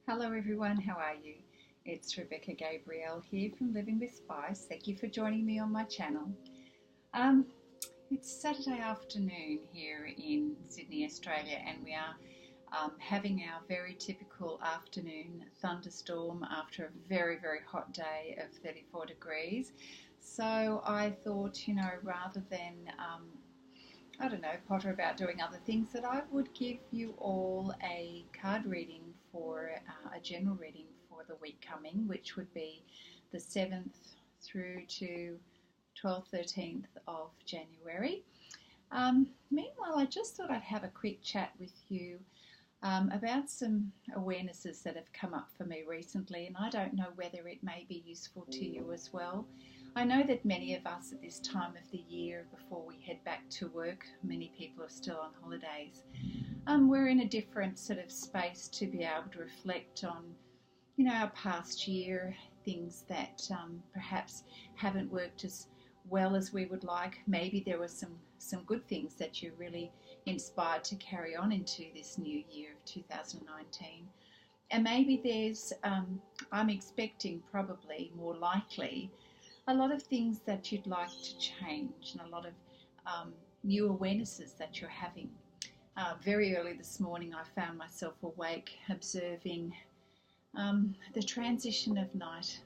Hello everyone, how are you? It's Rebecca Gabriel here from Living with Spice. Thank you for joining me on my channel. Um, it's Saturday afternoon here in Sydney, Australia, and we are having our very typical afternoon thunderstorm after a very hot day of 34 degrees. So I thought, rather than I don't know, potter about doing other things, that I would give you all a card reading for a general reading for the week coming, which would be the 7th through to 12th, 13th of January. Meanwhile, I just thought I'd have a quick chat with you about some awarenesses that have come up for me recently, and I don't know whether it may be useful to you as well. I know that many of us at this time of the year, before we head back to work, many people are still on holidays. We're in a different sort of space to be able to reflect on, our past year, things that perhaps haven't worked as well as we would like. Maybe there were some good things that you're really inspired to carry on into this new year of 2019. And maybe there's, I'm expecting probably more likely, a lot of things that you'd like to change and a lot of new awarenesses that you're having. Very early this morning I found myself awake observing the transition of night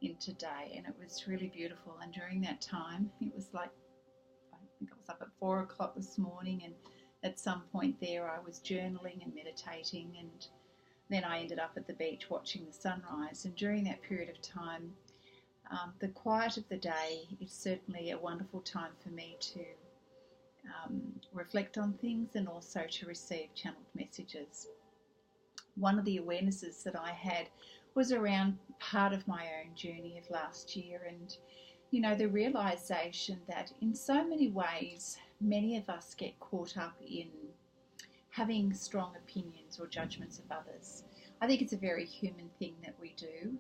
into day, and it was really beautiful. And during that time, it was like, I think I was up at 4 o'clock this morning, and at some point there I was journaling and meditating, and then I ended up at the beach watching the sunrise. And during that period of time, the quiet of the day is certainly a wonderful time for me to reflect on things and also to receive channeled messages. One of the awarenesses that I had was around part of my own journey of last year, and the realization that in so many ways many of us get caught up in having strong opinions or judgments of others. I think it's a very human thing that we do.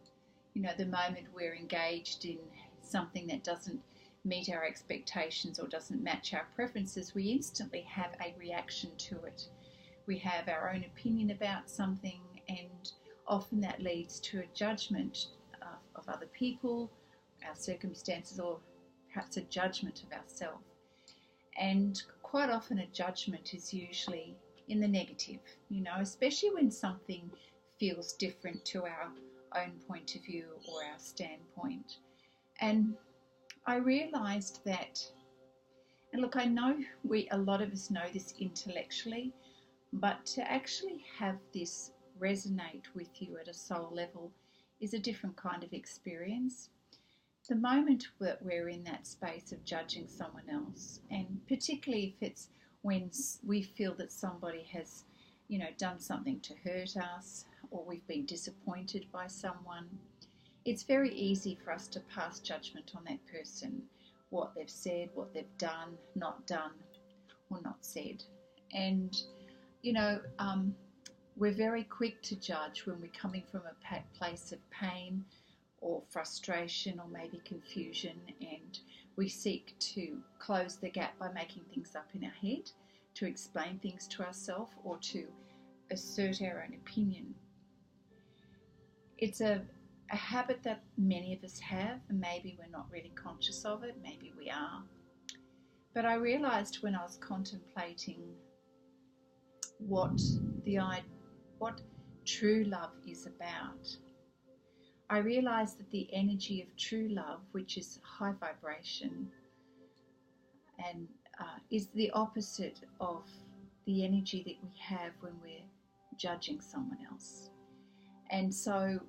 The moment we're engaged in something that doesn't meet our expectations or doesn't match our preferences, we instantly have a reaction to it. We have our own opinion about something, and often that leads to a judgment of other people, our circumstances, or perhaps a judgment of ourselves. And quite often a judgment is usually in the negative, especially when something feels different to our own point of view or our standpoint. And I realized that, and look, I know a lot of us know this intellectually, but to actually have this resonate with you at a soul level is a different kind of experience. The moment that we're in that space of judging someone else, and particularly if it's when we feel that somebody has, done something to hurt us, or we've been disappointed by someone, it's very easy for us to pass judgment on that person, what they've said, what they've done, or not said. And, we're very quick to judge when we're coming from a place of pain or frustration or maybe confusion, and we seek to close the gap by making things up in our head, to explain things to ourselves, or to assert our own opinion. It's a habit that many of us have, and maybe we're not really conscious of it, maybe we are. But I realized when I was contemplating what true love is about, I realized that the energy of true love, which is high vibration, and is the opposite of the energy that we have when we're judging someone else. And so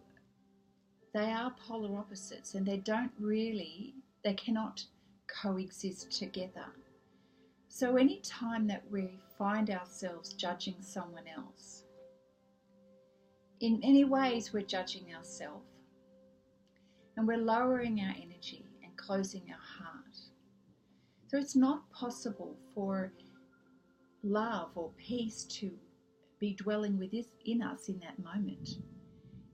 they are polar opposites, and they cannot coexist together. So any time that we find ourselves judging someone else, in many ways we're judging ourselves, and we're lowering our energy and closing our heart. So it's not possible for love or peace to be dwelling within us in that moment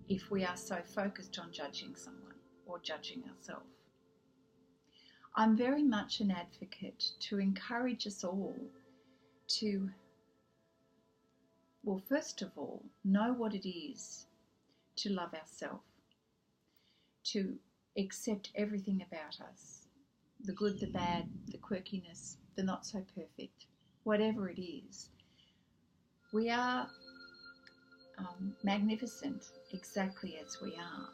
if we are so focused on judging someone or judging ourselves. I'm very much an advocate to encourage us all to, well, first of all, know what it is to love ourselves, to accept everything about us, the good, the bad, the quirkiness, the not so perfect, whatever it is. We are magnificent exactly as we are,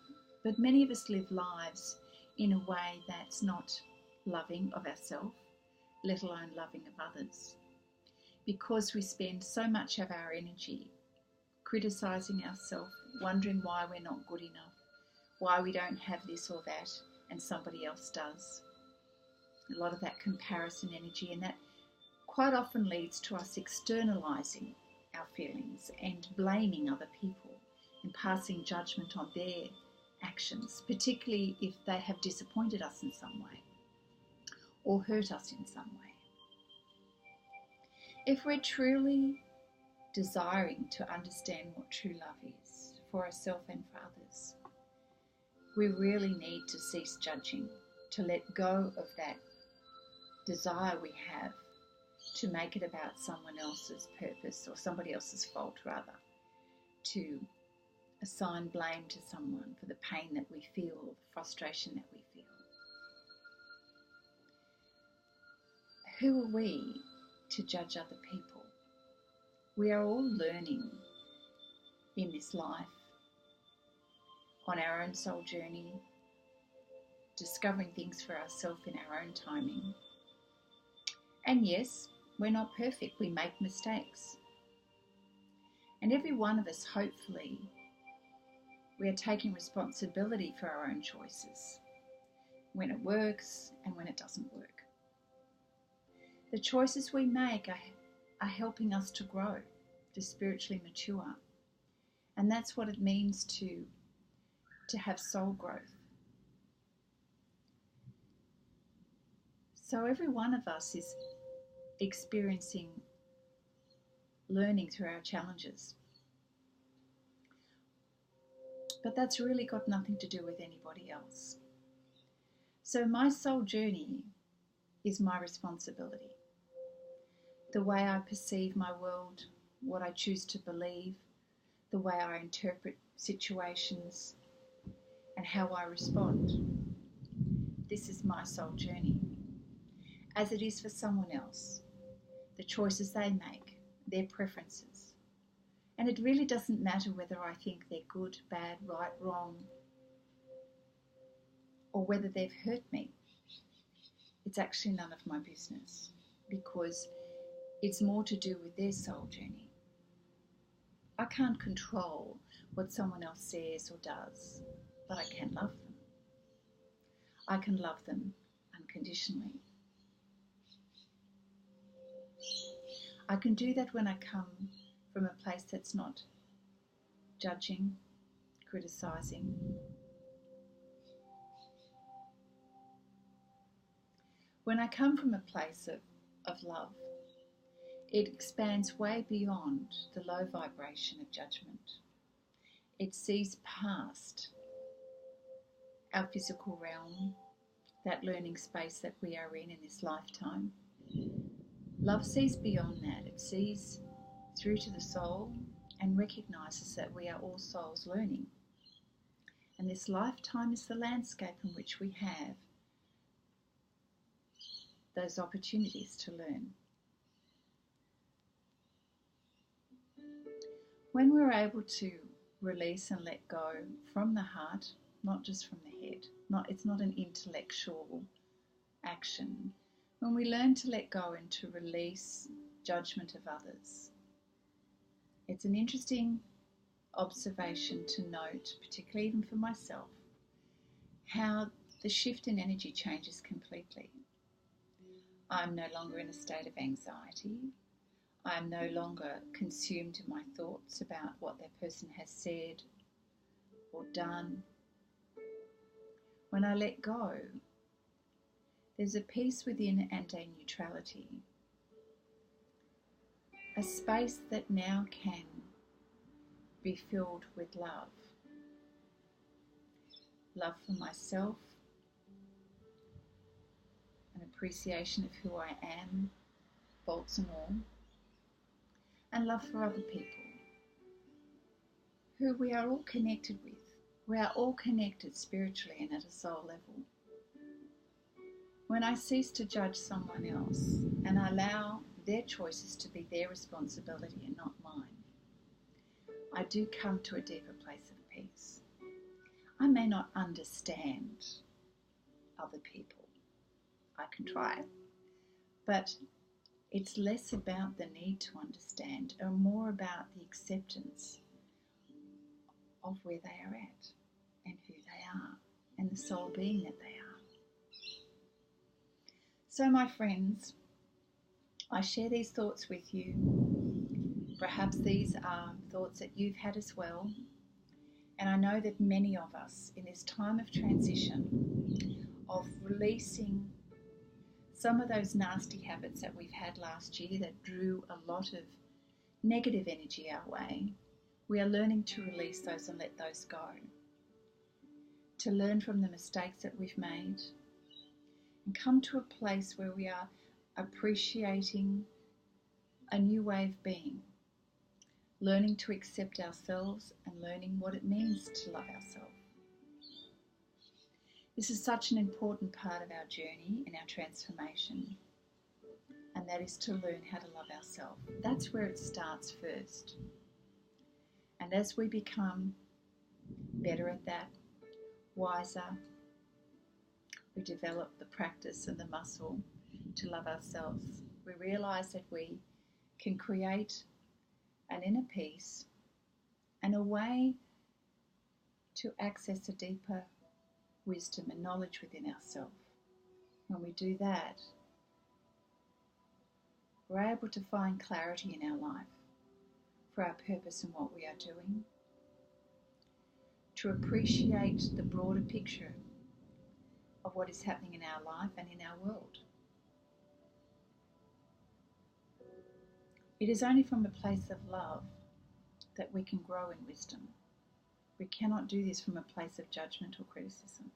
but many of us live lives in a way that's not loving of ourselves, let alone loving of others, because we spend so much of our energy criticizing ourselves, wondering why we're not good enough, why we don't have this or that and somebody else does. A lot of that comparison energy, and that quite often leads to us externalizing our feelings and blaming other people and passing judgment on their actions, particularly if they have disappointed us in some way or hurt us in some way. If we're truly desiring to understand what true love is for ourselves and for others, we really need to cease judging, to let go of that desire we have to make it about someone else's purpose or somebody else's fault, rather, to assign blame to someone for the pain that we feel or the frustration that we feel. Who are we to judge other people? We are all learning in this life, on our own soul journey, discovering things for ourselves in our own timing. And yes, we're not perfect, we make mistakes. And every one of us, hopefully, we are taking responsibility for our own choices, when it works and when it doesn't work. The choices we make are helping us to grow, to spiritually mature. And that's what it means to have soul growth. So every one of us is experiencing learning through our challenges. But that's really got nothing to do with anybody else. So my soul journey is my responsibility. The way I perceive my world, what I choose to believe, the way I interpret situations, and how I respond. This is my soul journey, as it is for someone else. The choices they make, their preferences. And it really doesn't matter whether I think they're good, bad, right, wrong, or whether they've hurt me. It's actually none of my business, because it's more to do with their soul journey. I can't control what someone else says or does, but I can love them. I can love them unconditionally. I can do that when I come from a place that's not judging, criticizing. When I come from a place of love, it expands way beyond the low vibration of judgment. It sees past our physical realm, that learning space that we are in this lifetime. Love sees beyond that. It sees through to the soul and recognizes that we are all souls learning. And this lifetime is the landscape in which we have those opportunities to learn. When we're able to release and let go from the heart, not just from the head, it's not an intellectual action. When we learn to let go and to release judgment of others, it's an interesting observation to note, particularly even for myself, how the shift in energy changes completely. I'm no longer in a state of anxiety. I'm no longer consumed in my thoughts about what that person has said or done. When I let go, there's a peace within and a neutrality, a space that now can be filled with love. Love for myself, an appreciation of who I am, faults and all, and love for other people who we are all connected with. We are all connected spiritually and at a soul level. When I cease to judge someone else and allow their choices to be their responsibility and not mine, I do come to a deeper place of peace. I may not understand other people. I can try, but it's less about the need to understand and more about the acceptance of where they are at and who they are and the soul being that they are. So my friends, I share these thoughts with you. Perhaps these are thoughts that you've had as well. And I know that many of us in this time of transition, of releasing some of those nasty habits that we've had last year that drew a lot of negative energy our way, we are learning to release those and let those go. To learn from the mistakes that we've made and come to a place where we are appreciating a new way of being, learning to accept ourselves and learning what it means to love ourselves. This is such an important part of our journey and our transformation, and that is to learn how to love ourselves. That's where it starts first. And as we become better at that, wiser, we develop the practice and the muscle to love ourselves. We realize that we can create an inner peace and a way to access a deeper wisdom and knowledge within ourselves. When we do that, we're able to find clarity in our life for our purpose and what we are doing, to appreciate the broader picture of what is happening in our life and in our world. It is only from a place of love that we can grow in wisdom. We cannot do this from a place of judgment or criticism.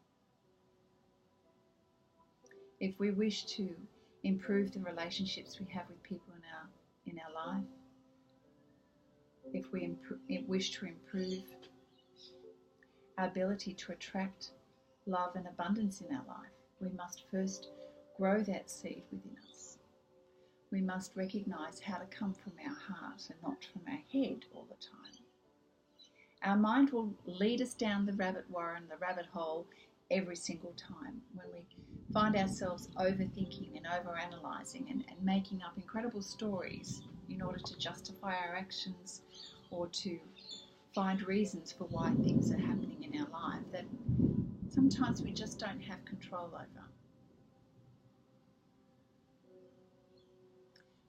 If we wish to improve the relationships we have with people in our life, if we wish to improve our ability to attract love and abundance in our life, we must first grow that seed within us. We must recognize how to come from our heart and not from our head all the time. Our mind will lead us down the rabbit warren, the rabbit hole, every single time when we find ourselves overthinking and overanalyzing and making up incredible stories in order to justify our actions or to find reasons for why things are happening in our life that sometimes we just don't have control over.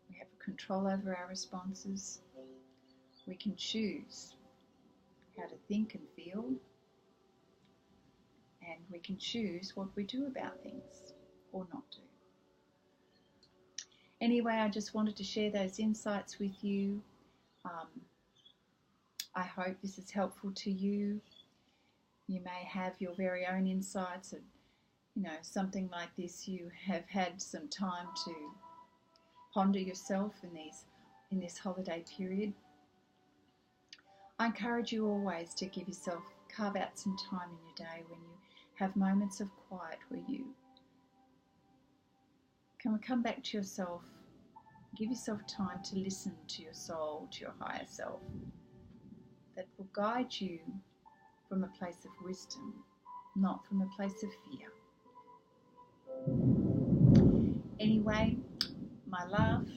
We have control over our responses. We can choose how to think and feel, and we can choose what we do about things or not do. Anyway, I just wanted to share those insights with you. I hope this is helpful to you. You may have your very own insights, and something like this you have had some time to ponder yourself in this holiday period. I encourage you always to carve out some time in your day when you have moments of quiet where you can come back to yourself, give yourself time to listen to your soul, to your higher self, that will guide you from a place of wisdom, not from a place of fear. Anyway, my love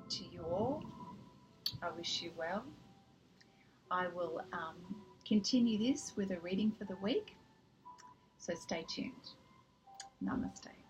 to you all. I wish you well. I will continue this with a reading for the week, so stay tuned. Namaste.